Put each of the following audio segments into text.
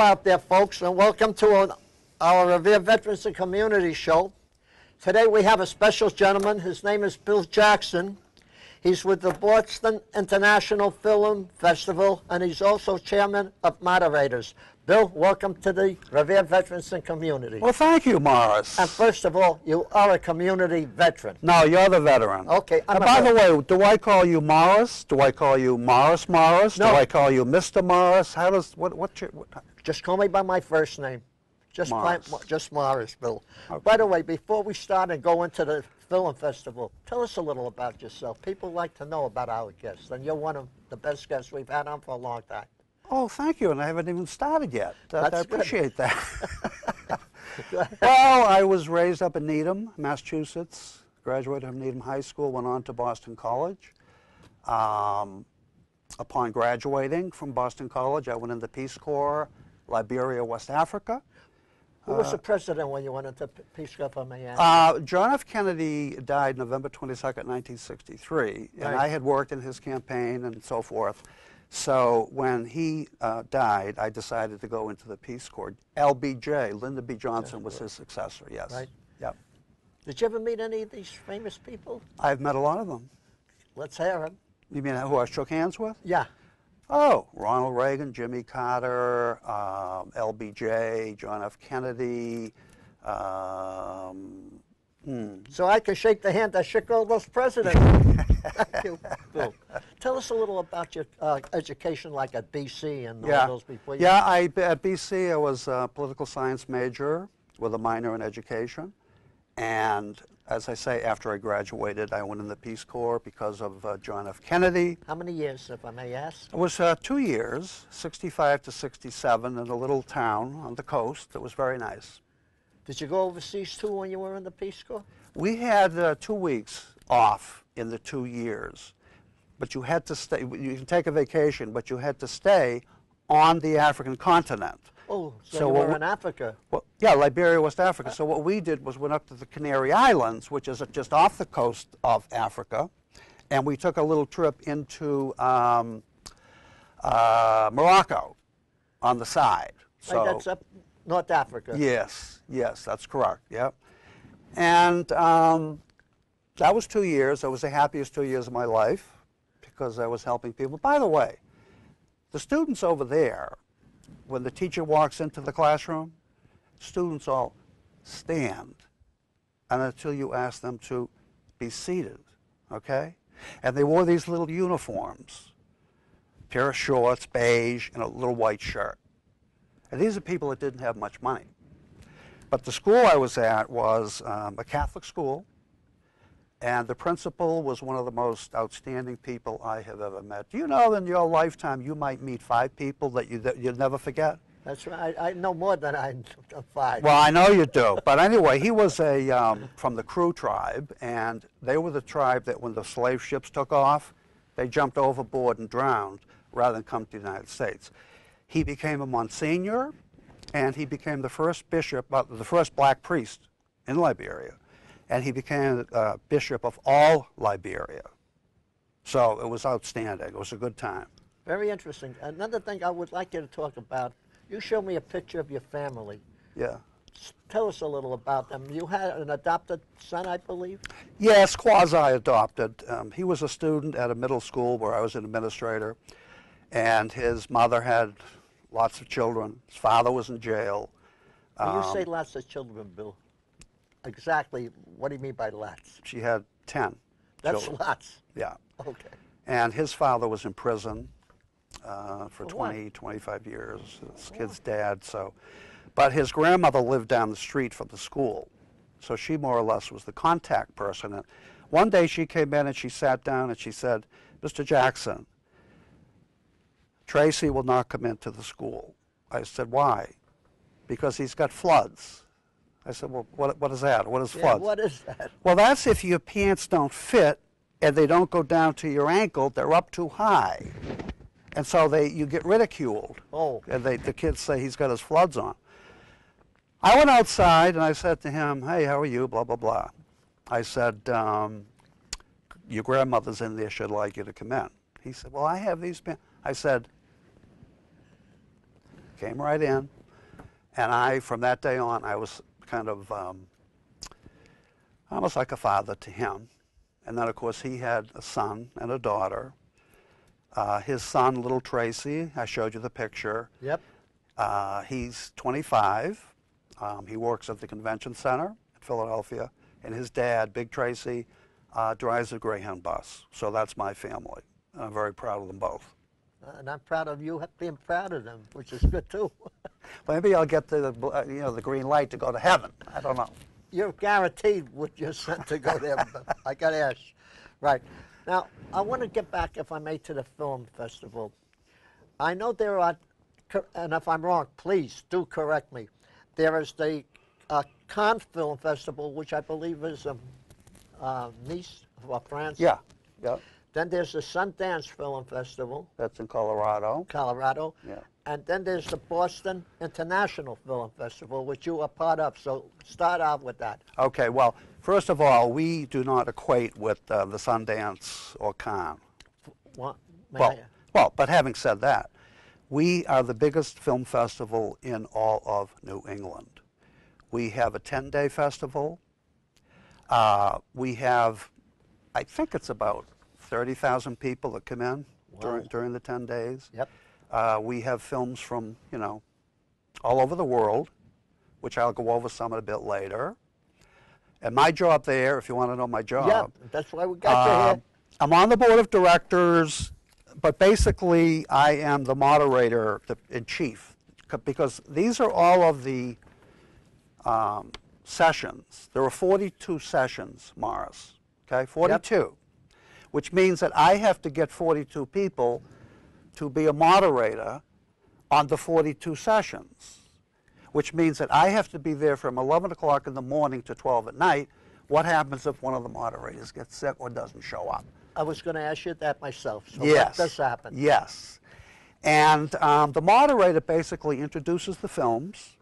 out there, folks, and welcome to our Revere Veterans and Community Show. Today we have a special gentleman. His name is Bill Jackson. He's with the Boston International Film Festival, and he's also chairman of moderators. Bill, welcome to the Revere Veterans and Community. Well, thank you, Morris. And first of all, you are a community veteran. No, you're the veteran. Okay. By the way, do I call you Morris? Do I call you Morris? No. Do I call you Mr. Morris? How does, what's your... Just call me by my first name. Just Morris, Bill. Okay. By the way, before we start and go into the film festival, tell us a little about yourself. People like to know about our guests, and you're one of the best guests we've had on for a long time. Oh, thank you, and I haven't even started yet. I appreciate that. Well, I was raised up in Needham, Massachusetts, graduated from Needham High School, went on to Boston College. Upon graduating from Boston College, I went into Peace Corps, Liberia, West Africa. Who was the president when you went into Peace Corps, if I may ask? John F. Kennedy died November 22nd, 1963, and I had worked in his campaign and so forth. So when he died, I decided to go into the Peace Corps. LBJ, Lyndon B. Johnson, was his successor, yes. Right. Yep. Did you ever meet any of these famous people? I've met a lot of them. Let's hear them. You mean who I shook hands with? Yeah. Oh, Ronald Reagan, Jimmy Carter, LBJ, John F. Kennedy. So I can shake the hand that shook all those presidents. Thank you, Bill. Tell us a little about your education, like at BC and all those before you. Yeah, at BC I was a political science major with a minor in education. And as I say, after I graduated, I went in the Peace Corps because of John F. Kennedy. How many years, if I may ask? It was 2 years, 65 to 67, in a little town on the coast. It was very nice. Did you go overseas too when you were in the Peace Corps? We had 2 weeks off in the 2 years, but you had to stay. You can take a vacation, but you had to stay on the African continent. Oh, so you were in Africa. Well, yeah, Liberia, West Africa. So what we did was went up to the Canary Islands, which is just off the coast of Africa, and we took a little trip into Morocco on the side. So that's up North Africa. Yes, that's correct. Yep. And that was 2 years. That was the happiest 2 years of my life because I was helping people. By the way, the students over there, when the teacher walks into the classroom, students all stand, and until you ask them to be seated, okay? And they wore these little uniforms, pair of shorts, beige, and a little white shirt. And these are people that didn't have much money. But the school I was at was a Catholic school, and the principal was one of the most outstanding people I have ever met. Do you know in your lifetime you might meet 5 people that you'll never forget? That's right. I know more than 5. Well, I know you do. But anyway, he was from the Crew tribe, and they were the tribe that when the slave ships took off, they jumped overboard and drowned rather than come to the United States. He became a Monsignor, and he became the first bishop, the first black priest in Liberia. And he became bishop of all Liberia. So it was outstanding. It was a good time. Very interesting. Another thing I would like you to talk about, you showed me a picture of your family. Yeah. Tell us a little about them. You had an adopted son, I believe? Yes, quasi-adopted. He was a student at a middle school where I was an administrator, and his mother had lots of children. His father was in jail. When you say lots of children, Bill, exactly what do you mean by lots? She had 10 That's children. lots. Yeah. Okay. And his father was in prison for 20, what? 25 years, his kid's dad. So, but his grandmother lived down the street from the school. So she more or less was the contact person. And one day she came in and she sat down and she said, "Mr. Jackson, Tracy will not come into the school." I said, "Why?" "Because he's got floods." I said, "Well, what is that? What is floods?" What is that? "Well, that's if your pants don't fit and they don't go down to your ankle, they're up too high. And so you get ridiculed." Oh. And the kids say he's got his floods on. I went outside and I said to him, "Hey, how are you?" Blah, blah, blah. I said, "Your grandmother's in there, she'd like you to come in." He said, "Well, I have these pants." I said, came right in, and from that day on, I was kind of almost like a father to him. And then, of course, he had a son and a daughter. His son, little Tracy, I showed you the picture. Yep. He's 25. He works at the convention center in Philadelphia. And his dad, Big Tracy, drives a Greyhound bus. So that's my family. I'm very proud of them both. And I'm proud of you being proud of them, which is good too. Maybe I'll get the green light to go to heaven. I don't know. You're guaranteed what you're sent to go there. But I got to ask. Right. Now, I want to get back, if I may, to the film festival. I know there are, and if I'm wrong, please do correct me. There is the Cannes Film Festival, which I believe is Nice, France. Yeah. Yeah. Then there's the Sundance Film Festival. That's in Colorado. Colorado. Yeah. And then there's the Boston International Film Festival, which you are part of. So start out with that. Okay, well, first of all, we do not equate with the Sundance or Cannes. What? But having said that, we are the biggest film festival in all of New England. We have a 10-day festival. We have, I think it's about 30,000 people that come in during the 10 days. Yep. We have films from, all over the world, which I'll go over some a bit later. And my job there, if you want to know my job. Yeah, that's why we got you here. I'm on the board of directors, but basically I am the moderator in chief, because these are all of the sessions. There are 42 sessions, Morris, okay, 42. Yep. Which means that I have to get 42 people to be a moderator on the 42 sessions, which means that I have to be there from 11 o'clock in the morning to 12 at night. What happens if one of the moderators gets sick or doesn't show up? I was going to ask you that myself, so yes. that does happen. Yes. And the moderator basically introduces the films,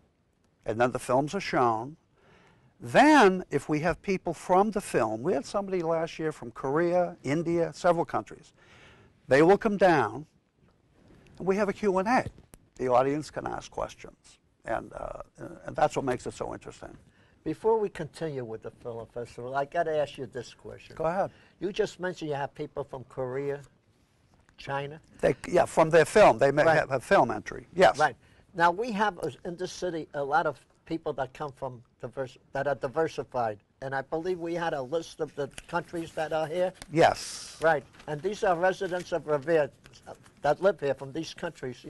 and then the films are shown. Then, if we have people from the film, we had somebody last year from Korea, India, several countries. They will come down, and we have a Q&A. The audience can ask questions, and that's what makes it so interesting. Before we continue with the film festival, I got to ask you this question. Go ahead. You just mentioned you have people from Korea, China. From their film. They may right. have a film entry. Yes. Right. Now, we have in this city a lot of people that come from that are diversified, and I believe we had a list of the countries that are here. Yes. Right, and these are residents of Revere that live here from these countries.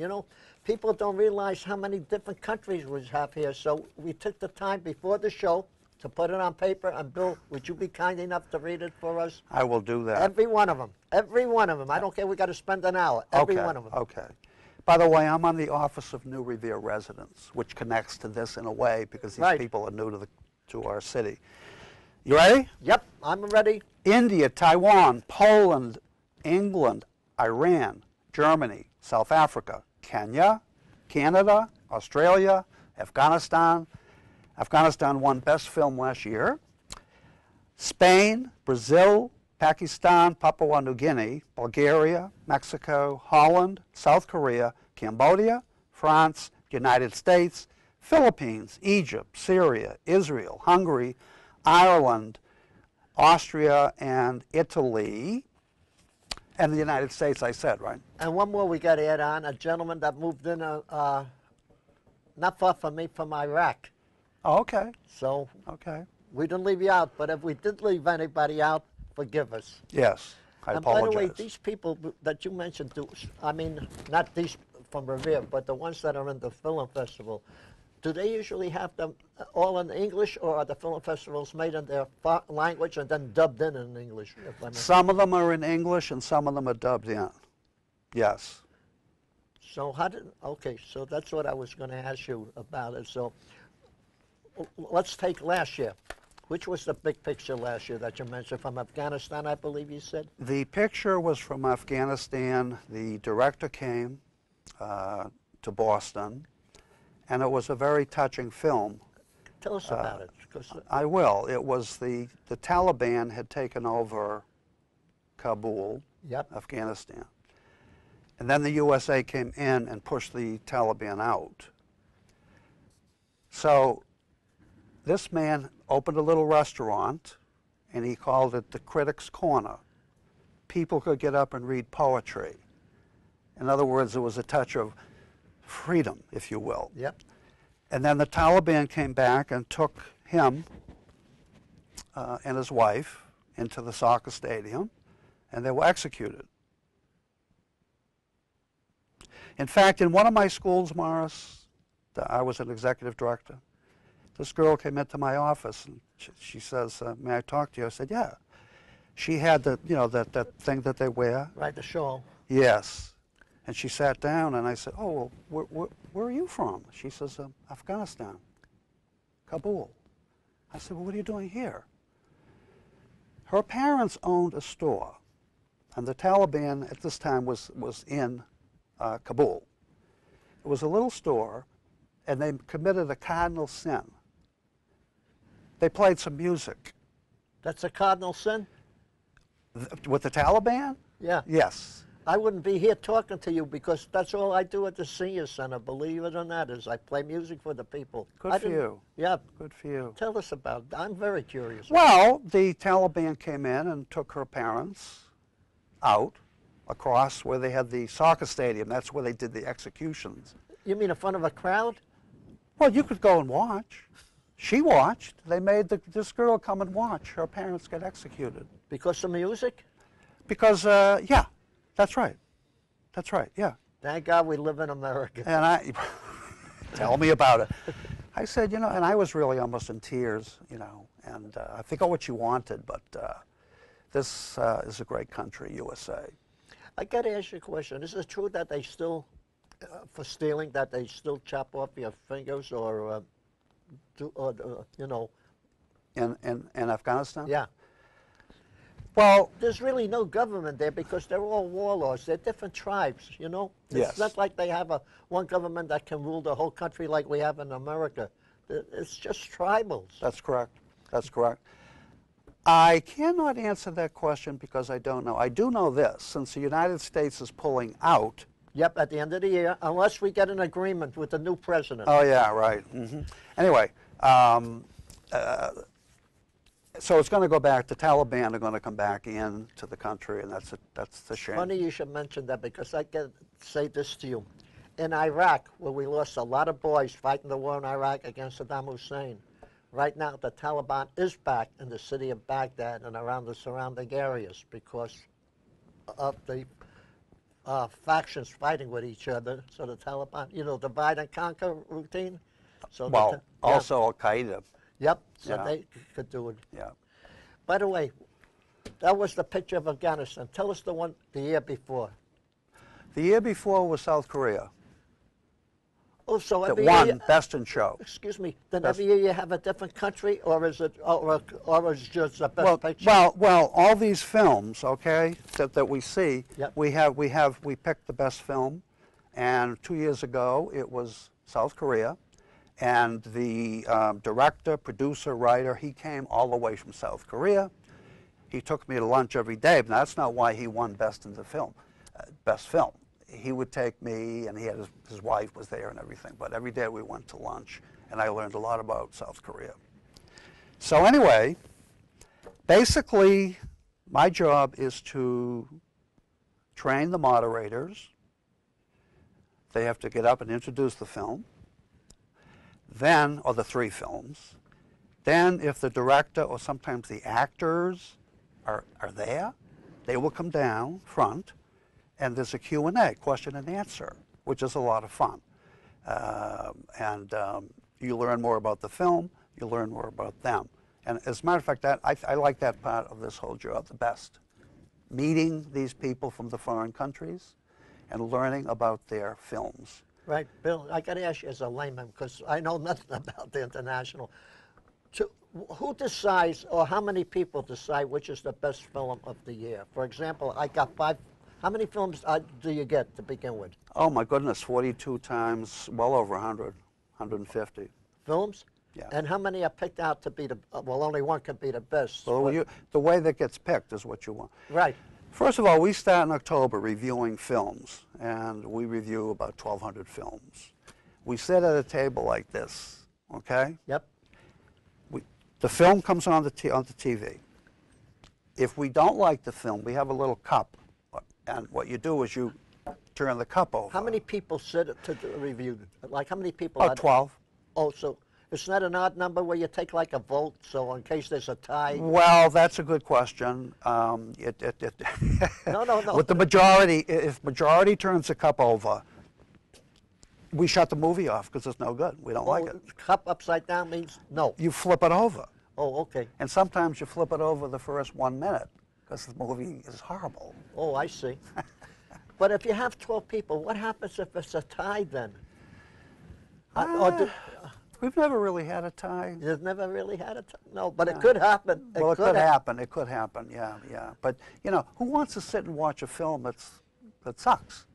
People don't realize how many different countries we have here, so we took the time before the show to put it on paper, and Bill, would you be kind enough to read it for us? I will do that. Every one of them. Every one of them. I don't care, we got to spend an hour. Every one of them. Okay. By the way, I'm on the Office of New Revere Residents, which connects to this in a way because these people are new to our city. You ready? Yep, I'm ready. India, Taiwan, Poland, England, Iran, Germany, South Africa, Kenya, Canada, Australia, Afghanistan. Afghanistan won Best Film last year. Spain, Brazil, Pakistan, Papua New Guinea, Bulgaria, Mexico, Holland, South Korea, Cambodia, France, United States, Philippines, Egypt, Syria, Israel, Hungary, Ireland, Austria, and Italy. And the United States, I said, right? And one more we got to add on, a gentleman that moved in not far from me, from Iraq. Oh, okay. So okay. We didn't leave you out, but if we did leave anybody out, forgive us. Yes, I apologize. By the way, these people that you mentioned, not these from Revere, but the ones that are in the film festival, do they usually have them all in English, or are the film festivals made in their language and then dubbed in English? Some of them are in English and some of them are dubbed in. Yes. So so that's what I was going to ask you about it. So let's take last year. Which was the big picture last year that you mentioned from Afghanistan, I believe you said? The picture was from Afghanistan. The director came to Boston, and it was a very touching film. Tell us about it. I will. It was the Taliban had taken over Kabul, yep. Afghanistan. And then the USA came in and pushed the Taliban out. So this man opened a little restaurant, and he called it the Critics' Corner. People could get up and read poetry. In other words, there was a touch of freedom, if you will. Yep. And then the Taliban came back and took him and his wife into the soccer stadium, and they were executed. In fact, in one of my schools, Morris, I was an executive director. This girl came into my office and she says, "May I talk to you?" I said, "Yeah." She had the, you know, that thing that they wear. Right, the shawl. Yes. And she sat down and I said, "Oh, well, where are you from?" She says, "Afghanistan, Kabul." I said, "Well, what are you doing here?" Her parents owned a store, and the Taliban at this time was in Kabul. It was a little store, and they committed a cardinal sin. They played some music. That's a cardinal sin? With the Taliban? Yeah. Yes. I wouldn't be here talking to you because that's all I do at the senior center, believe it or not, is I play music for the people. Good for you. Yeah. Good for you. Tell us about it. I'm very curious. Well, the Taliban came in and took her parents out across where they had the soccer stadium. That's where they did the executions. You mean in front of a crowd? Well, you could go and watch. She watched. They made this girl come and watch her parents get executed. Because of music? Because, yeah, that's right. That's right, yeah. Thank God we live in America. And I, tell me about it. I said, you know, and I was really almost in tears, you know, and I forgot what you wanted, but this is a great country, USA. I got to ask you a question. Is it true that they still, for stealing, that they still chop off your fingers or you know? In Afghanistan? Yeah. Well, There's really no government there because they're all warlords. They're different tribes, you know? It's Yes. not like they have one government that can rule the whole country like we have in America. It's just tribals. that's correct. That's correct. I cannot answer that question because I don't know. I do know this, since the United States is pulling out. Yep, at the end of the year, unless we get an agreement with the new president. Oh, yeah, right. Anyway, so it's going to go back. The Taliban are going to come back into the country, and that's the shame. Funny you should mention that because I can say this to you. In Iraq, where we lost a lot of boys fighting the war in Iraq against Saddam Hussein, right now the Taliban is back in the city of Baghdad and around the surrounding areas because of the factions fighting with each other. So the Taliban, you know, divide and conquer routine. So Well, also Al-Qaeda. Yep, so Yeah. they could do it. Yeah. By the way, that was the picture of Afghanistan. Tell us the year before. The year before was South Korea. Oh, so That every won year, Best in Show. excuse me, then Best- every year you have a different country, or is it, or is it just the best Well, picture? well, all these films, okay, that we see, Yep. we picked the best film, and 2 years ago it was South Korea, and the director, producer, writer, he came all the way from South Korea. He took me to lunch every day, but that's not why he won Best in the Film, Best Film. He would take me, and he had his wife was there and everything, but every day we went to lunch, and I learned a lot about South Korea. So anyway, basically, my job is to train the moderators. They have to get up and introduce the film, then, or the three films. Then, if the director or sometimes the actors are there, they will come down front, and there's a Q&A, question and answer, which is a lot of fun. You learn more about the film, you learn more about them. And as a matter of fact, I like that part of this whole job the best. Meeting these people from the foreign countries and learning about their films. Right, Bill, I got to ask you as a layman, because I know nothing about the international. Who decides, or how many people decide which is the best film of the year? For example, I got 5. How many films do you get to begin with? Oh my goodness, 42 times, well over 100, 150. Films? Yeah. And how many are picked out to be well, only one can be the best. So but- the way that gets picked is what you want. Right. First of all, we start in October reviewing films, and we review about 1,200 films. We sit at a table like this, okay? Yep. The film comes on the TV. If we don't like the film, we have a little cup, and what you do is you turn the cup over. How many people sit to review? Like how many people? About 12. Oh, so it's not an odd number where you take like a vote, so in case there's a tie? Well, that's a good question. No. With the majority, if majority turns the cup over, we shut the movie off because it's no good. We don't like it. Cup upside down means no. You flip it over. Oh, okay. And sometimes you flip it over the first 1 minute because the movie is horrible. Oh, I see. But if you have 12 people, what happens if it's a tie then? We've never really had a tie. You've never really had a tie? No, but it could happen. It could happen. It could happen, yeah. But, you know, who wants to sit and watch a film that sucks?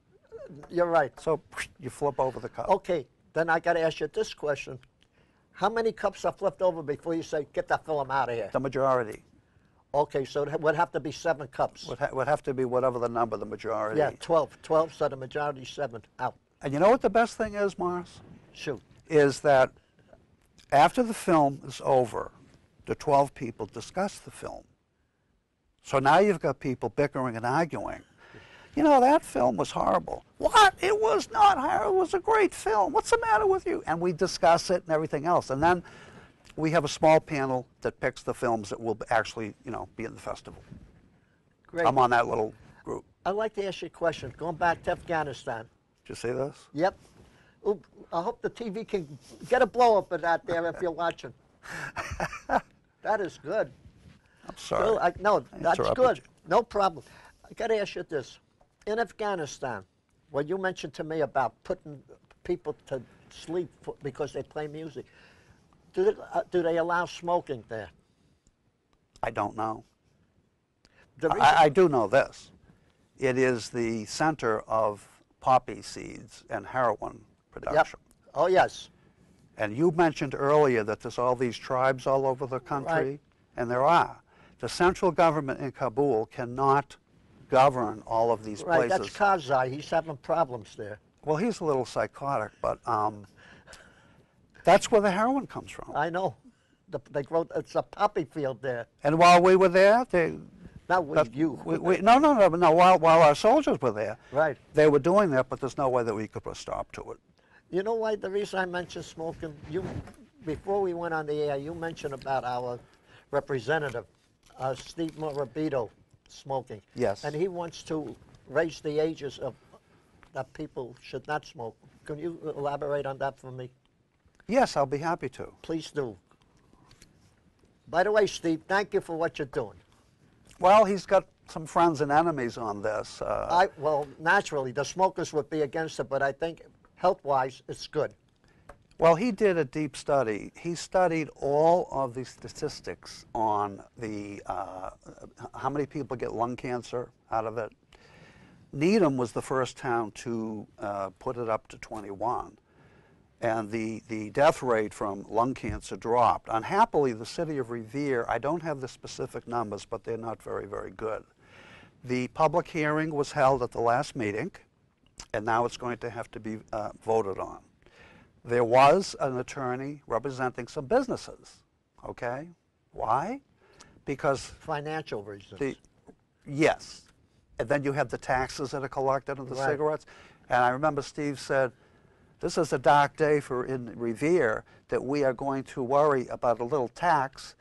You're right. So you flip over the cup. Okay, then I got to ask you this question. How many cups are flipped over before you say, get that film out of here? The majority. Okay, so it would have to be 7 cups. Would have to be whatever the number, the majority. Yeah, 12. 12, so the majority 7. Out. And you know what the best thing is, Morris? Shoot. Is that after the film is over, the 12 people discuss the film. So now you've got people bickering and arguing. You know, that film was horrible. What? It was not horrible. It was a great film. What's the matter with you? And we discuss it and everything else. And then we have a small panel that picks the films that will actually, you know, be in the festival. Great. I'm on that little group. I'd like to ask you a question. Going back to Afghanistan. Did you see this? Yep. Ooh, I hope the TV can get a blow-up of that there if you're watching. That is good. I'm sorry. No, that's good. You. No problem. I got to ask you this. In Afghanistan, what you mentioned to me about putting people to sleep because they play music, do they allow smoking there? I don't know. I do know this. It is the center of poppy seeds and heroin production. Yep. Oh, yes. And you mentioned earlier that there's all these tribes all over the country, right. And there are. The central government in Kabul cannot govern all of these places. Right, that's Karzai. He's having problems there. Well, he's a little psychotic, but that's where the heroin comes from. I know. It's a poppy field there. And while we were there, Not with you. No. While our soldiers were there, right, they were doing that, but there's no way that we could put a stop to it. You know why? The reason I mentioned smoking, before we went on the air, you mentioned about our representative, Steve Morabito, smoking. Yes. And he wants to raise the ages of that people should not smoke. Can you elaborate on that for me? Yes, I'll be happy to. Please do. By the way, Steve, thank you for what you're doing. Well, he's got some friends and enemies on this. Well, naturally, the smokers would be against it, but I think health-wise, it's good. Well, he did a deep study. He studied all of the statistics on the how many people get lung cancer out of it. Needham was the first town to put it up to 21. And the death rate from lung cancer dropped. Unhappily, the city of Revere, I don't have the specific numbers, but they're not very, very good. The public hearing was held at the last meeting, and now it's going to have to be voted on. There was an attorney representing some businesses, okay? Why? Because... financial reasons. Yes. And then you have the taxes that are collected on the right. cigarettes. And I remember Steve said, this is a dark day in Revere that we are going to worry about a little tax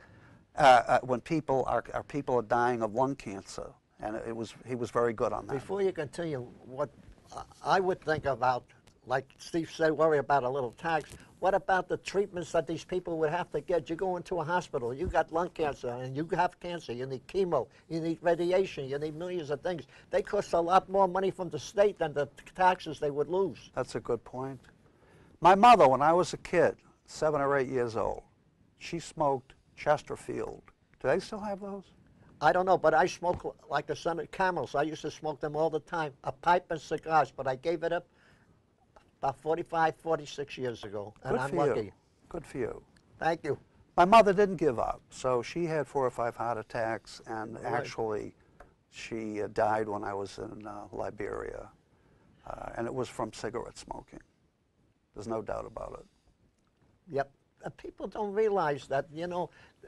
when people are dying of lung cancer. And he was very good on that. Before you continue, what I would think about, like Steve said, worry about a little tax. What about the treatments that these people would have to get? You go into a hospital, you got lung cancer, and you have cancer, you need chemo, you need radiation, you need millions of things. They cost a lot more money from the state than the taxes they would lose. That's a good point. My mother, when I was a kid, 7 or 8 years old, she smoked Chesterfield. Do they still have those? I don't know, but I smoke like the son of Camels. I used to smoke them all the time, a pipe and cigars, but I gave it up about 45, 46 years ago, and I'm lucky. Good for you. Thank you. My mother didn't give up, so she had 4 or 5 heart attacks, and right. actually She died when I was in Liberia, and it was from cigarette smoking. There's no doubt about it. Yep. People don't realize that,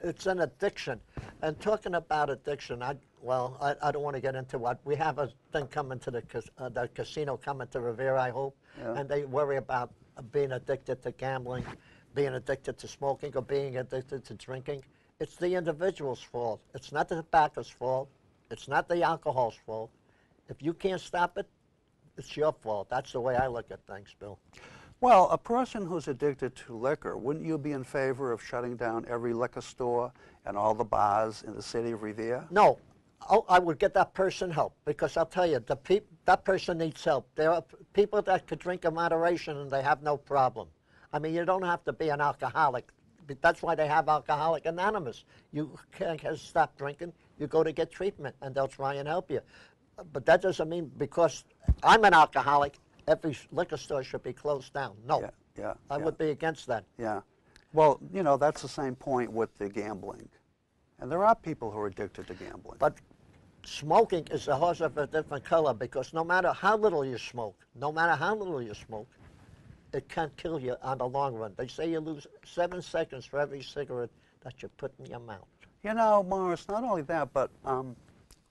it's an addiction. And talking about addiction, I don't want to get into what. We have a thing coming to the casino coming to Revere, I hope. Yeah. And they worry about being addicted to gambling, being addicted to smoking, or being addicted to drinking. It's the individual's fault. It's not the tobacco's fault. It's not the alcohol's fault. If you can't stop it, it's your fault. That's the way I look at things, Bill. Well, a person who's addicted to liquor, wouldn't you be in favor of shutting down every liquor store and all the bars in the city of Revere? No, I would get that person help, because I'll tell you, that person needs help. There are people that could drink in moderation and they have no problem. I mean, you don't have to be an alcoholic. That's why they have Alcoholic Anonymous. You can't stop drinking, you go to get treatment and they'll try and help you. But that doesn't mean because I'm an alcoholic, every liquor store should be closed down. No, I would be against that. Yeah. Well, that's the same point with the gambling. And there are people who are addicted to gambling. But smoking is a horse of a different color, because no matter how little you smoke, it can kill you on the long run. They say you lose 7 seconds for every cigarette that you put in your mouth. Morris, not only that, but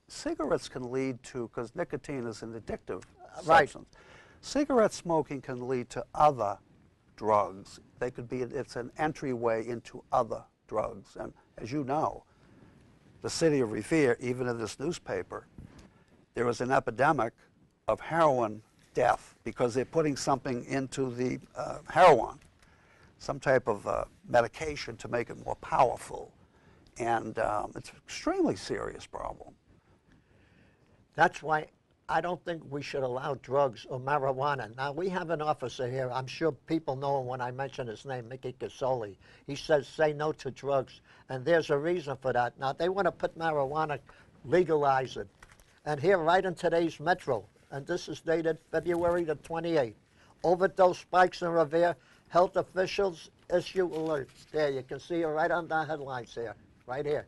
cigarettes can lead to, because nicotine is an addictive substance. Cigarette smoking can lead to other drugs. It's an entryway into other drugs. And as you know, the city of Revere, even in this newspaper, there was an epidemic of heroin death because they're putting something into the heroin, some type of medication to make it more powerful. And it's an extremely serious problem. That's why I don't think we should allow drugs or marijuana. Now, we have an officer here. I'm sure people know him when I mention his name, Mickey Casoli. He says, say no to drugs, and there's a reason for that. Now, they want to put marijuana, legalize it. And here, right in today's Metro, and this is dated February the 28th, overdose spikes in Revere, health officials issue alert. There, you can see it right on the headlines here, right here.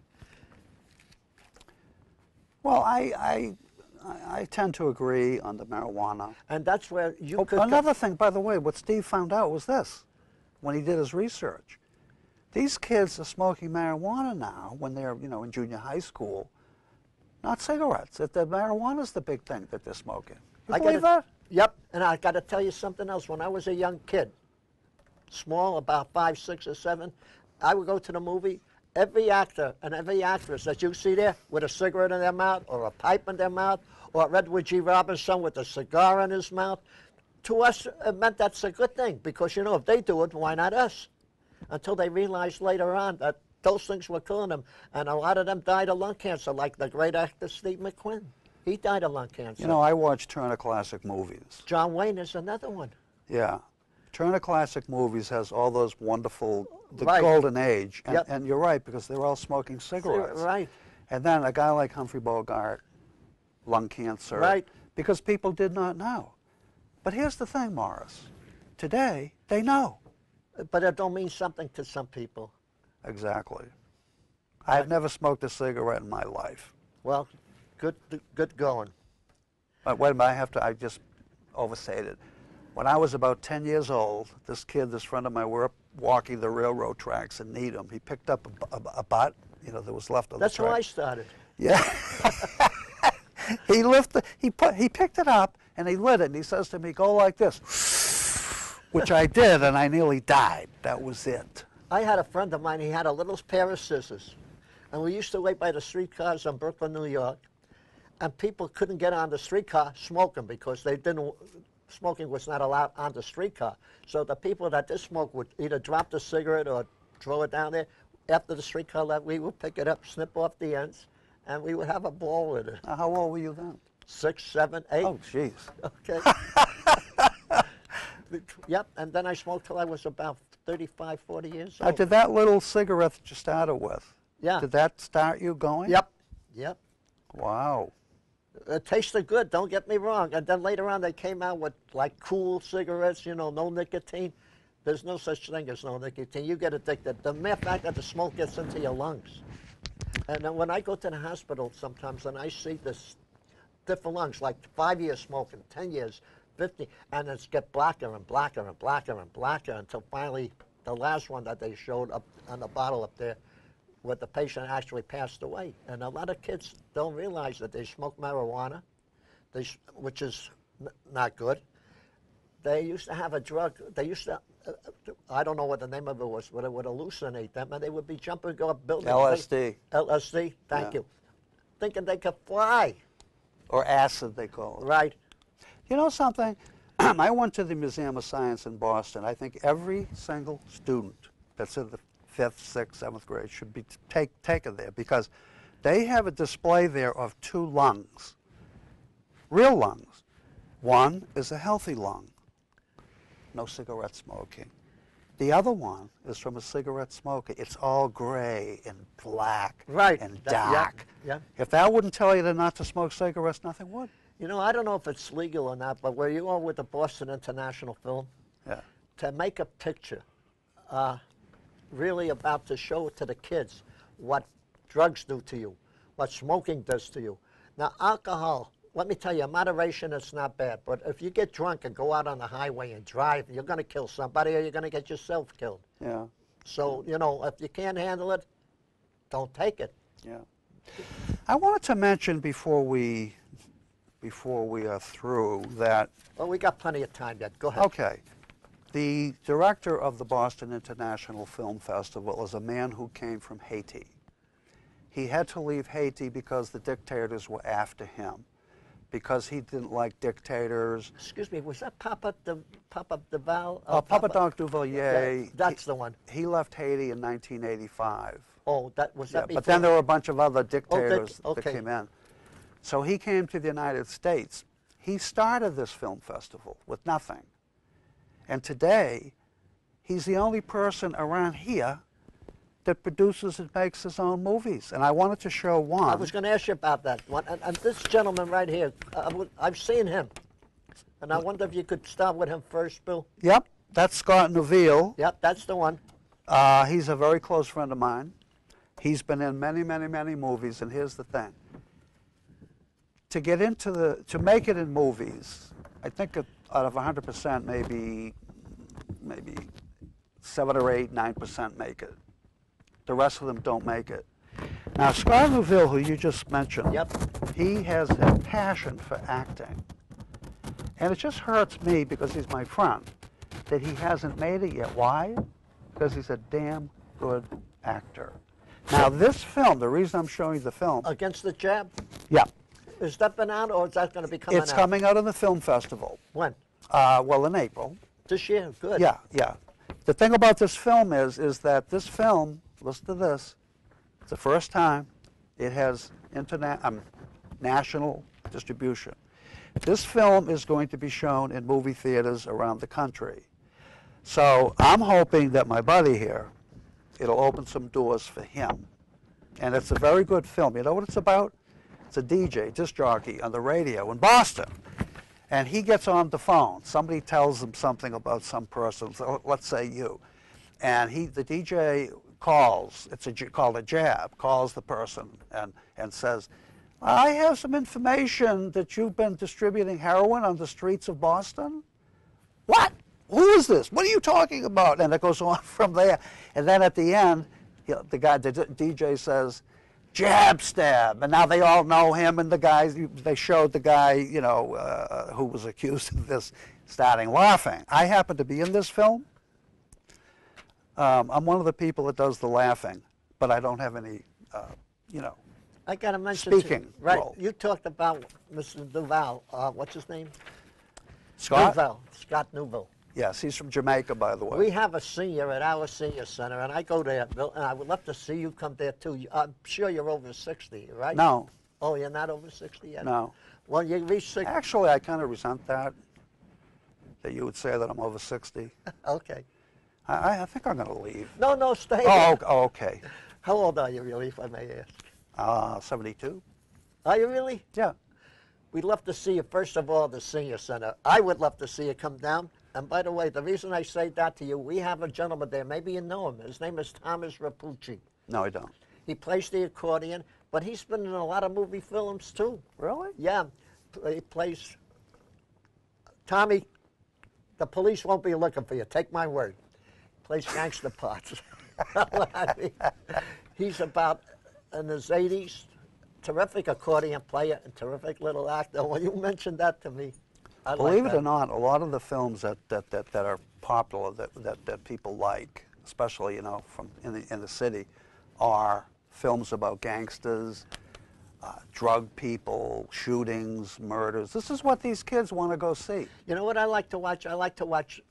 Well, I tend to agree on the marijuana. And that's where you could... Another thing, by the way, what Steve found out was this, when he did his research. These kids are smoking marijuana now when they're, in junior high school, not cigarettes. The marijuana's the big thing that they're smoking. You believe that? Yep, and I got to tell you something else. When I was a young kid, small, about 5, 6, or 7, I would go to the movie. Every actor and every actress that you see there with a cigarette in their mouth or a pipe in their mouth, or Edward G. Robinson with a cigar in his mouth, to us it meant that's a good thing, because, if they do it, why not us? Until they realized later on that those things were killing them, and a lot of them died of lung cancer, like the great actor Steve McQueen. He died of lung cancer. I watch Turner Classic Movies. John Wayne is another one. Yeah. Turner Classic Movies has all those wonderful, the Right. golden age. And, Yep. and you're right, because they're all smoking cigarettes. Right. And then a guy like Humphrey Bogart, lung cancer. Right. Because people did not know. But here's the thing, Morris. Today, they know. But it don't mean something to some people. Exactly. I've never smoked a cigarette in my life. Well, good going. But wait a minute, I just overstated. When I was about 10 years old, this friend of mine, we were walking the railroad tracks in Needham. He picked up a butt, that was left on the track. That's how I started. Yeah. He picked it up and he lit it, and he says to me, go like this, which I did, and I nearly died. That was it. I had a friend of mine, he had a little pair of scissors, and we used to wait by the streetcars in Brooklyn, New York, and people couldn't get on the streetcar smoking because smoking was not allowed on the streetcar. So the people that did smoke would either drop the cigarette or throw it down there. After the streetcar left, we would pick it up, snip off the ends, and we would have a ball with it. How old were you then? 6, 7, 8. Oh, jeez. Okay. Yep, and then I smoked till I was about 35, 40 years old. Did that little cigarette that you started with, did that start you going? Yep. Wow. It tasted good, don't get me wrong. And then later on they came out with like cool cigarettes, no nicotine. There's no such thing as no nicotine. You get addicted. The mere fact that the smoke gets into your lungs. And then when I go to the hospital sometimes and I see different lungs, like 5 years smoking, 10 years, 50, and it's get blacker and blacker and blacker and blacker until finally the last one that they showed up on the bottle up there, where the patient actually passed away. And a lot of kids don't realize that they smoke marijuana, which is not good. They used to have a drug, they used to, I don't know what the name of it was, but it would hallucinate them, and they would be jumping, go up buildings. LSD. LSD, thank you. Thinking they could fly. Or acid, they call it. Right. You know something? I went to the Museum of Science in Boston. I think every single student that's in the 5th, 6th, 7th grade should be taken there, because they have a display there of 2 lungs, real lungs. One is a healthy lung, no cigarette smoking. The other one is from a cigarette smoker. It's all gray and black and dark. Yeah. If that wouldn't tell you not to smoke cigarettes, nothing would. You know, I don't know if it's legal or not, but where you are with the Boston International Film, to make a picture really about to show to the kids what drugs do to you, what smoking does to you. Now, alcohol, let me tell you, moderation is not bad, but if you get drunk and go out on the highway and drive, you're going to kill somebody or you're going to get yourself killed. Yeah. So, you know, if you can't handle it, don't take it. Yeah. I wanted to mention before we are through that... Well, we got plenty of time yet. Go ahead. Okay. The director of the Boston International Film Festival is a man who came from Haiti. He had to leave Haiti because the dictators were after him, because he didn't like dictators. Excuse me, was that Papa Duval? Papa Doc Duvalier. Yeah, that's the one. He left Haiti in 1985. Oh, that was that before? But then there were a bunch of other dictators that came in. So he came to the United States. He started this film festival with nothing. And today, he's the only person around here that produces and makes his own movies. And I wanted to show one. I was going to ask you about that one. And this gentleman right here, I've seen him. And I wonder if you could start with him first, Bill. Yep, that's Scott Neuville. Yep, that's the one. He's a very close friend of mine. He's been in many, many, many movies, and here's the thing. To make it in movies, I think out of 100%, maybe 7 or 8, 9% make it. The rest of them don't make it. Now, Scott Neuville, who you just mentioned, he has a passion for acting. And it just hurts me, because he's my friend, that he hasn't made it yet. Why? Because he's a damn good actor. Now, this film, the reason I'm showing you the film... Against the Jab? Yeah. Is that been out, or is that going to be coming out? It's coming out in the film festival. When? Well, in April. This year? Good. Yeah, yeah. The thing about this film is that this film, listen to this, it's the first time it has national distribution. This film is going to be shown in movie theaters around the country. So I'm hoping that my buddy here, it'll open some doors for him. And it's a very good film. You know what it's about? It's a DJ, disc jockey on the radio in Boston. And he gets on the phone. Somebody tells him something about some person, so let's say you. And the DJ calls, it's called a jab, calls the person and says, I have some information that you've been distributing heroin on the streets of Boston. What? Who is this? What are you talking about? And it goes on from there. And then at the end, the DJ says, jab stab. And now they all know him, and the guys, they showed the guy, you know, who was accused of this, starting laughing. I happen to be in this film. I'm one of the people that does the laughing, but I don't have any, you know, I got to mention speaking right, role. You talked about Mr. Duval. What's his name? Scott? Neuville. Scott Neuville. Yes, he's from Jamaica, by the way. We have a senior at our senior center, and I go there, Bill, and I would love to see you come there, too. I'm sure you're over 60, right? No. Oh, you're not over 60 yet? No. Well, you reach 60. Actually, I kind of resent that you would say that I'm over 60. Okay. I think I'm going to leave. No, stay. Oh, okay. How old are you, really, if I may ask? 72. Are you really? Yeah. We'd love to see you, first of all, the senior center. I would love to see you come down. And by the way, the reason I say that to you, we have a gentleman there. Maybe you know him. His name is Thomas Rapucci. No, I don't. He plays the accordion, but he's been in a lot of movie films, too. Really? Yeah. He plays Tommy. The police won't be looking for you. Take my word. Plays gangster parts. I mean, he's about in his 80s. Terrific accordion player and terrific little actor. When you mentioned that to me, I Believe like it that. or not, a lot of the films that are popular that people like, especially from in the city, are films about gangsters, drug people, shootings, murders. This is what these kids want to go see. You know what I like to watch? I like to watch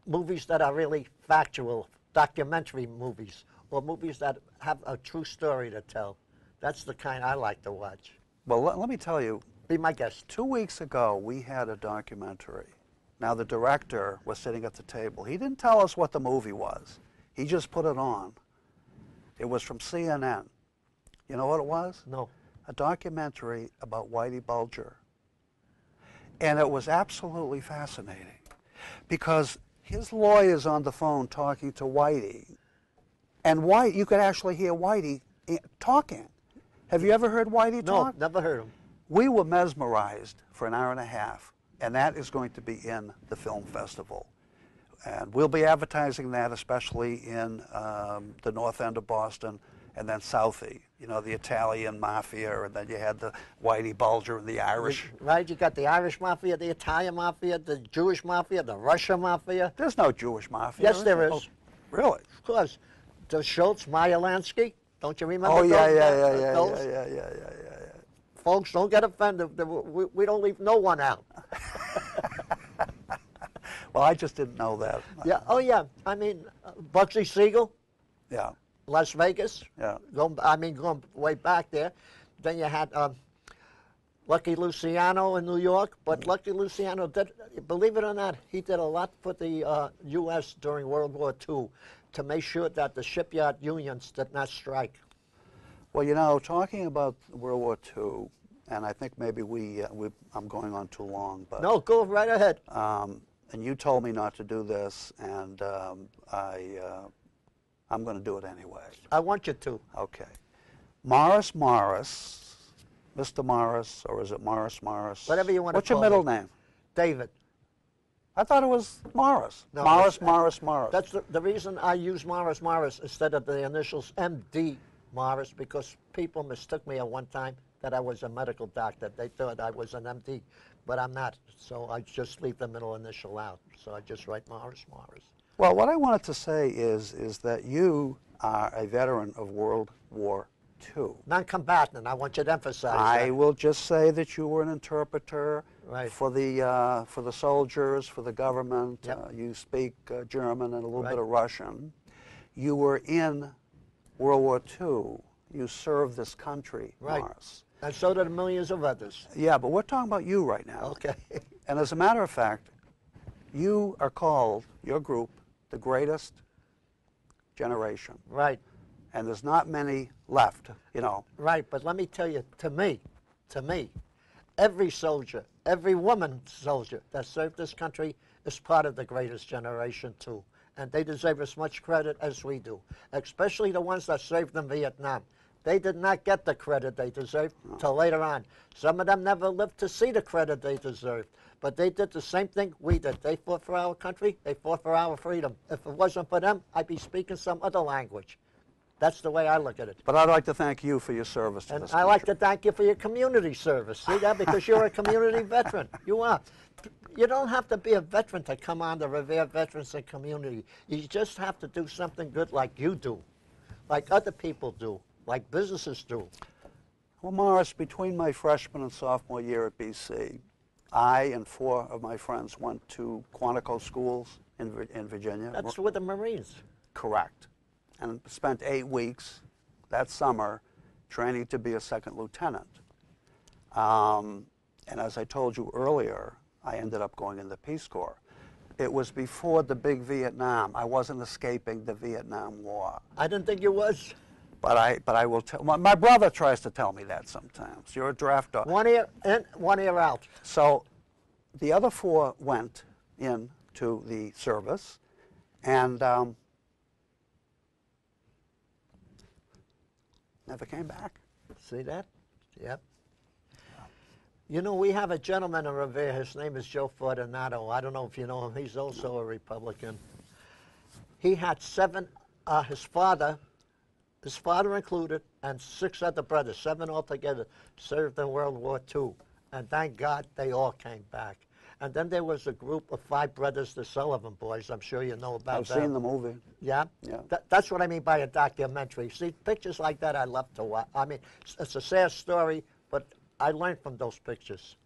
movies that are really factual, documentary movies, or movies that have a true story to tell. That's the kind I like to watch. Well, let me tell you, Be my guest. 2 weeks ago, we had a documentary. Now, the director was sitting at the table. He didn't tell us what the movie was. He just put it on. It was from CNN. You know what it was? No. A documentary about Whitey Bulger. And it was absolutely fascinating because his lawyer's on the phone talking to Whitey. And you could actually hear Whitey talking. Have you ever heard Whitey talk? No, never heard him. We were mesmerized for an hour and a half, and that is going to be in the film festival. And we'll be advertising that, especially in the north end of Boston, and then Southie, the Italian Mafia, and then you had the Whitey Bulger and the Irish. Right, you got the Irish Mafia, the Italian Mafia, the Jewish Mafia, the Russian Mafia. There's no Jewish Mafia. Yes, there is. Oh, really? Of course. The Schultz, Meyer Lansky. Don't you remember Oh, those? yeah. Folks, don't get offended. We don't leave no one out. Well, I just didn't know that. Yeah. Oh, yeah. I mean, Bugsy Siegel, Yeah. Las Vegas. Yeah. Going way back there. Then you had Lucky Luciano in New York. But Lucky Luciano did, believe it or not, he did a lot for the U.S. during World War II to make sure that the shipyard unions did not strike. Well, talking about World War II, and I think maybe I'm going on too long, but No, go right ahead. and you told me not to do this, and I'm going to do it anyway. I want you to. Okay. Morris, Mr. Morris, or is it Morris? Whatever you want to What's your call middle me. name? David. I thought it was Morris. No, Morris. That's the reason I use Morris instead of the initials MD Morris, because people mistook me at one time that I was a medical doctor. They thought I was an MD, but I'm not. So I just leave the middle initial out. So I just write Morris. Well, what I wanted to say is that you are a veteran of World War II. Non-combatant, I want you to emphasize I that. will just say that you were an interpreter Right. for the soldiers, for the government. Yep. You speak German and a little Right. bit of Russian. You were in World War II. You served this country, Right. Morris. And so did millions of others. Yeah, but we're talking about you right now. Okay. And as a matter of fact, you are called, your group, the greatest generation. Right. And there's not many left, Right, but let me tell you, to me, every soldier, every woman soldier that served this country is part of the greatest generation too. And they deserve as much credit as we do, especially the ones that served in Vietnam. They did not get the credit they deserved till later on. Some of them never lived to see the credit they deserved. But they did the same thing we did. They fought for our country. They fought for our freedom. If it wasn't for them, I'd be speaking some other language. That's the way I look at it. But I'd like to thank you for your service to And this I country. like to thank you for your community service. See that? Because you're a community veteran. You are. You don't have to be a veteran to come on the Revere Veterans and Community. You just have to do something good like you do, like other people do, like businesses do. Well, Morris, between my freshman and sophomore year at BC, I and 4 of my friends went to Quantico schools in Virginia. That's with the Marines. Correct. And spent 8 weeks that summer training to be a second lieutenant. And as I told you earlier, I ended up going in the Peace Corps. It was before the big Vietnam. I wasn't escaping the Vietnam War. I didn't think you was. But I will tell. My brother tries to tell me that sometimes. You're a draft dog. One ear in, one ear out. So the other 4 went into the service, and never came back. See that? Yep. You know, we have a gentleman in Revere. His name is Joe Fortunato. I don't know if you know him. He's also a Republican. He had seven, his father included, and 6 other brothers, 7 altogether, served in World War II. And thank God they all came back. And then there was a group of 5 brothers, the Sullivan boys. I'm sure you know about them. I've seen the movie. Yeah? Yeah. That's what I mean by a documentary. See, pictures like that I love to watch. I mean, it's a sad story, but I learned from those pictures.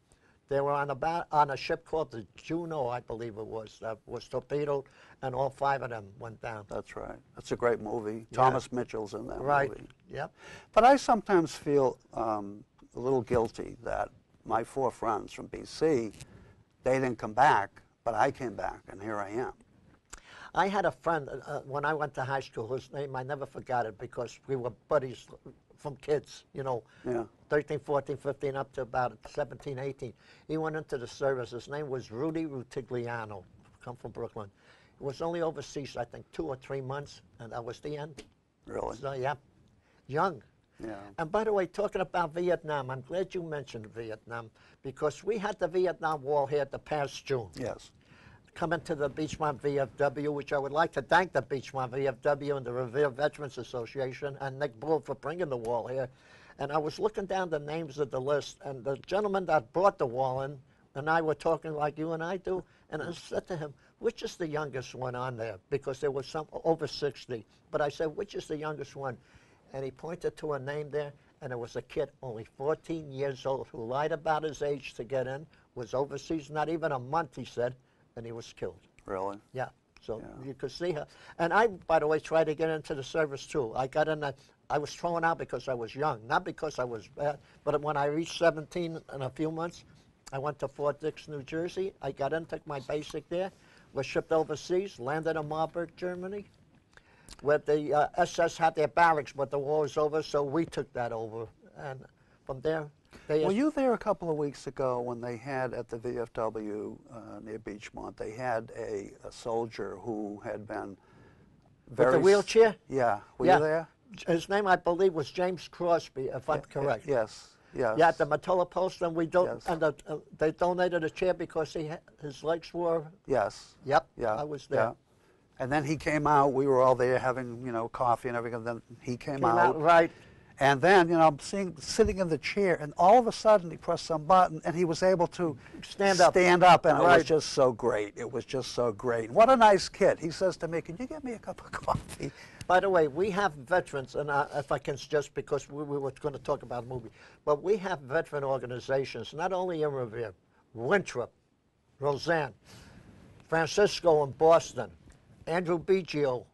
They were on a ship called the Juno, I believe it was, that was torpedoed, and all 5 of them went down. That's right. That's a great movie. Yeah. Thomas Mitchell's in that movie. Right, yep. But I sometimes feel a little guilty that my 4 friends from BC, they didn't come back, but I came back, and here I am. I had a friend when I went to high school, whose name, I never forgot it, because we were buddies from kids, you know, Yeah. 13, 14, 15, up to about 17, 18. He went into the service. His name was Rudy Rutigliano, come from Brooklyn. He was only overseas, I think, 2 or 3 months, and that was the end. Really? So, yeah, young. Yeah. And by the way, talking about Vietnam, I'm glad you mentioned Vietnam, because we had the Vietnam Wall here the past June. Yes. Coming to the Beachmont VFW, which I would like to thank the Beachmont VFW and the Revere Veterans Association and Nick Bull for bringing the wall here. And I was looking down the names of the list, and the gentleman that brought the wall in and I were talking like you and I do, and I said to him, which is the youngest one on there? Because there was some over 60. But I said, which is the youngest one? And he pointed to a name there, and it was a kid only 14 years old who lied about his age to get in, was overseas, not even a month, he said, and he was killed. Really? Yeah, so Yeah. you could see her. And I, by the way, tried to get into the service too. I got in, I was thrown out because I was young, not because I was bad, but when I reached 17 in a few months, I went to Fort Dix, New Jersey. I got in, took my basic there, was shipped overseas, landed in Marburg, Germany, where the SS had their barracks, but the war was over, so we took that over. And from there, they... Were you there a couple of weeks ago when they had at the VFW near Beachmont, they had a soldier who had been very... With the wheelchair? Yeah. Were Yeah. you there? His name, I believe, was James Crosby, if I'm correct. Yes. Yes. Yeah, at the Matola Post, and we don't, Yes. and they donated a chair because his legs were. Yes. Yep. Yeah. I was there. Yeah. And then he came out. We were all there having, coffee and everything. Then he came out. Right. And then, I'm sitting in the chair, and all of a sudden he pressed some button, and he was able to Stand up. and it was Right. just so great. It was just so great. What a nice kid. He says to me, "Can you get me a cup of coffee?" By the way, we have veterans, and if I can just, because we were going to talk about a movie, but we have veteran organizations, not only in Revere, Winthrop, Roseanne, Francisco in Boston, Andrew Biggio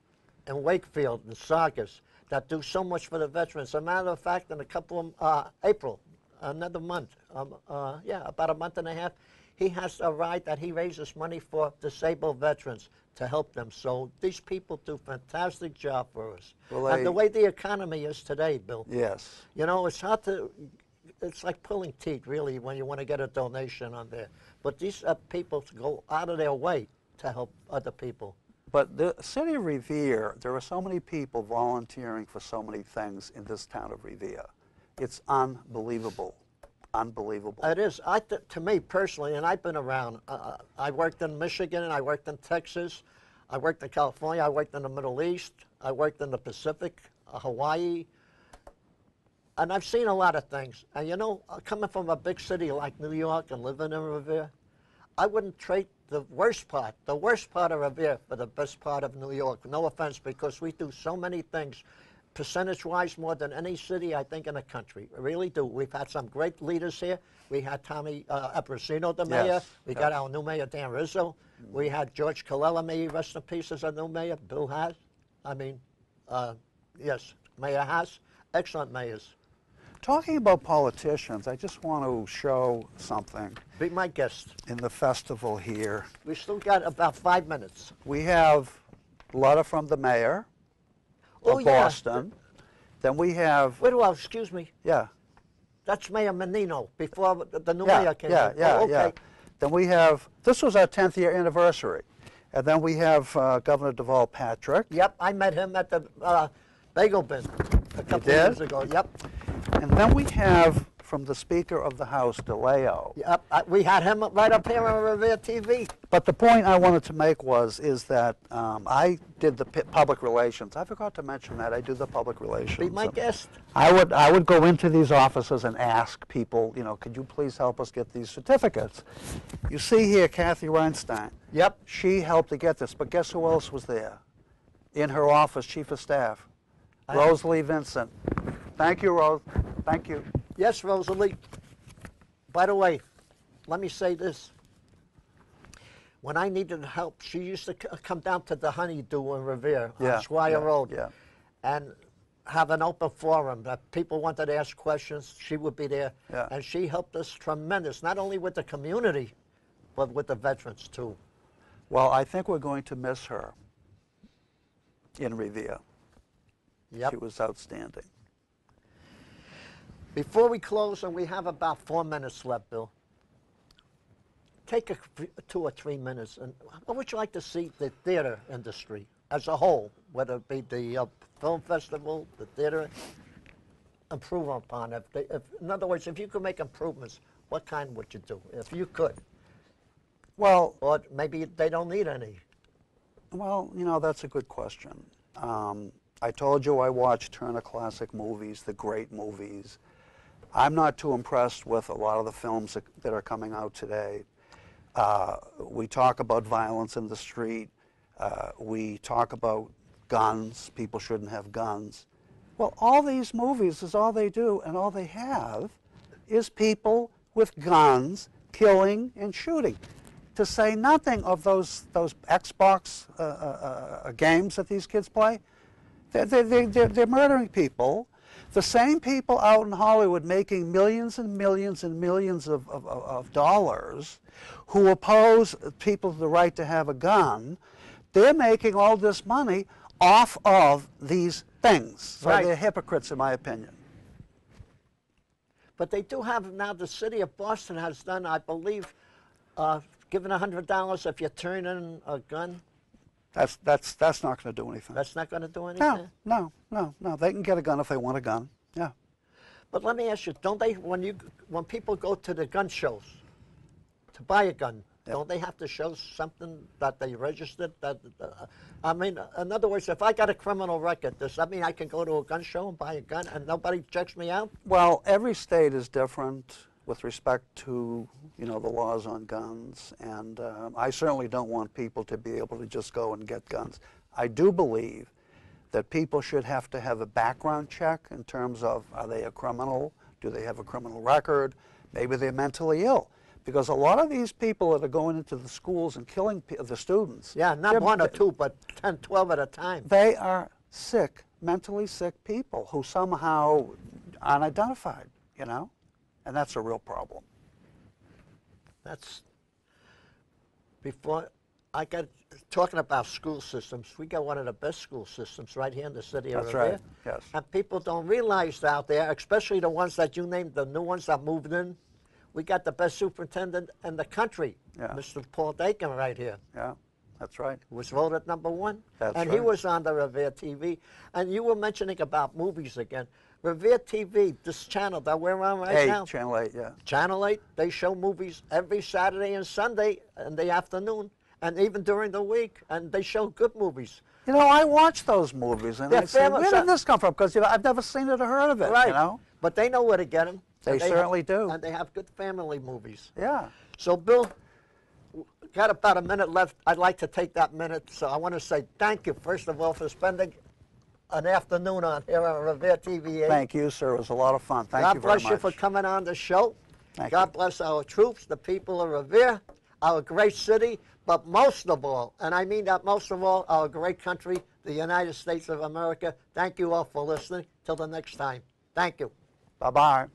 in Wakefield, and Saugus, that do so much for the veterans. As a matter of fact, in a couple of, April, another month, about a month and a half, he has a ride that he raises money for disabled veterans to help them. So these people do a fantastic job for us. Well, and the way the economy is today, Bill, Yes. it's hard to, it's like pulling teeth, really, when you want to get a donation on there. But these people go out of their way to help other people. But the city of Revere, there are so many people volunteering for so many things in this town of Revere. It's unbelievable. Unbelievable. It is. To me personally, and I've been around, I worked in Michigan, and I worked in Texas, I worked in California, I worked in the Middle East, I worked in the Pacific, Hawaii, and I've seen a lot of things. And coming from a big city like New York and living in Revere, I wouldn't trade the worst part of Revere for the best part of New York. No offense, because we do so many things, percentage-wise, more than any city, I think, in the country. We really do. We've had some great leaders here. We had Tommy Abrasino, the mayor. Yes. We got our new mayor, Dan Rizzo. We had George Colella, may he rest in peace, as our new mayor. Bill Haas. Yes, Mayor Haas. Excellent mayors. Talking about politicians, I just want to show something Be my guest. in the festival here. We still got about 5 minutes. We have a letter from the mayor Oh, of yeah. Boston. Then we have, Wait a while, excuse me. yeah, That's Mayor Menino, before the new yeah, mayor came yeah, in. yeah, Oh, okay. yeah. Then we have, this was our 10th year anniversary. And then we have Governor Deval Patrick. Yep, I met him at the Bagel Bin a couple of did? years ago. Yep. And then we have from the Speaker of the House, DeLeo. Yep, we had him right up here on Revere TV. But the point I wanted to make is that I did the public relations. I forgot to mention that. I do the public relations. Be my guest. I would go into these offices and ask people, you know, could you please help us get these certificates? You see here Kathy Reinstein. Yep. She helped to get this, but guess who else was there? In her office, Chief of Staff, Rosalie Vincent. Thank you, Rose. Thank you. Yes, Rosalie. By the way, let me say this. When I needed help, she used to come down to the Honeydew in Revere on Squire Road and have an open forum that people wanted to ask questions. She would be there, and she helped us tremendous, not only with the community, but with the veterans too. Well, I think we're going to miss her in Revere. Yep. She was outstanding. Before we close, and we have about 4 minutes left, Bill, take 2 or 3 minutes, and what would you like to see the theater industry as a whole, whether it be the film festival, the theater, improve upon? In other words, if you could make improvements, what kind would you do, if you could? Well, or maybe they don't need any. Well, you know, that's a good question. I told you I watch Turner Classic Movies, the great movies. I'm not too impressed with a lot of the films that are coming out today. We talk about violence in the street. We talk about guns. People shouldn't have guns. Well, all these movies is all they do, and all they have is people with guns killing and shooting. To say nothing of those Xbox games that these kids play. They're murdering people. The same people out in Hollywood making millions and millions and millions of dollars who oppose people the right to have a gun, they're making all this money off of these things. So they're hypocrites, in my opinion. But they do have now, the city of Boston has done, I believe, given $100 if you turn in a gun. That's not going to do anything. That's not going to do anything? No. They can get a gun if they want a gun. Yeah. But let me ask you, don't they, when people go to the gun shows to buy a gun, don't they have to show something that they registered? I mean, in other words, if I got a criminal record, does that mean I can go to a gun show and buy a gun and nobody checks me out? Well, every state is different with respect to, you know, the laws on guns, and I certainly don't want people to be able to just go and get guns. I do believe that people should have to have a background check in terms of, are they a criminal? Do they have a criminal record? Maybe they're mentally ill. Because a lot of these people that are going into the schools and killing the students. Yeah, not 1 or 2, but 10, 12 at a time. They are sick, mentally sick people who somehow aren't identified, you know? And that's a real problem. That's, before I got talking about school systems, we got one of the best school systems right here in the city of Revere. That's right, yes. And people don't realize out there, especially the ones that you named, the new ones that moved in, we got the best superintendent in the country, Mr. Paul Dakin right here. Yeah, that's right. Was voted #1. That's and right. he was on the Revere TV. And you were mentioning about movies again. Revere TV, this channel that we're on right now. Channel 8, yeah. Channel 8, they show movies every Saturday and Sunday in the afternoon, and even during the week, and they show good movies. You know, I watch those movies, and I say, where did this come from? Because, you know, I've never seen it or heard of it, right. You know? But they know where to get them. They certainly do. And they have good family movies. Yeah. So, Bill, got about a minute left. I'd like to take that minute, so I want to say thank you, first of all, for spending an afternoon on here on Revere TV. Thank you, sir. It was a lot of fun. Thank you very much. God bless you for coming on the show. God bless our troops, the people of Revere, our great city, but most of all, and I mean that most of all, our great country, the United States of America. Thank you all for listening. Till the next time. Thank you. Bye-bye.